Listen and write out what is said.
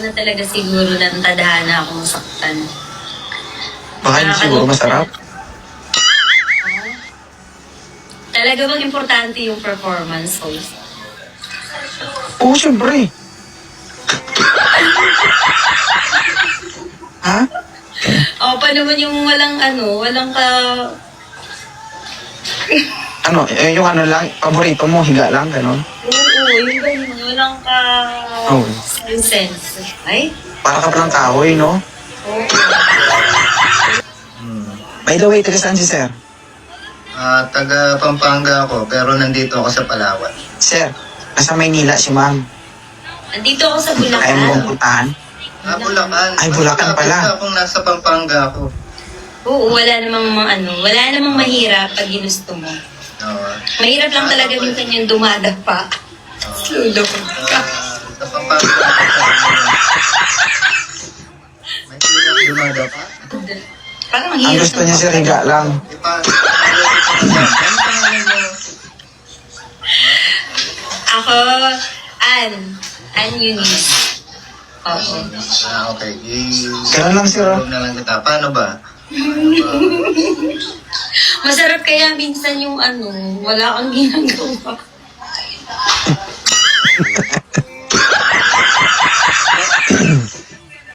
na talaga siguro ng tadhana akong saktan. Baka hindi siguro masarap. Talaga bang importante yung performance, host? Oo, syempre. Ha? O, pa naman yung walang Yung ano lang, paborito mo, higa lang, gano'n. Oo, yung ganun, walang Oo. yung sense. Ay? Para ka palang kahoy, no? Oo. By the way, taga saan si Sir? Taga Pampanga ako, pero nandito ako sa Palawan. Sir, nasa Maynila si Ma'am. Nandito ako sa Kaya mo bang Bulacan. puntahan? Bulacan. Ay, Bulacan Mas malapit pala. na kung nasa Pampanga ako. Oo, wala namang mahirap pag ginusto mo. Oo. Mahirap lang talaga minsan yung dumadapa. Lulo ka. Sa Pampanga ako. May hirap dumada pa? Parang Ang mahirap. gusto niya, Sir, higa lang. Ano pangalan mo? Ako, Ann Eunice. Oo. Okay. Ganun lang, Sir. Tulog na lang kita. Paano ba? Masarap kaya minsan yung wala kang ginagawa.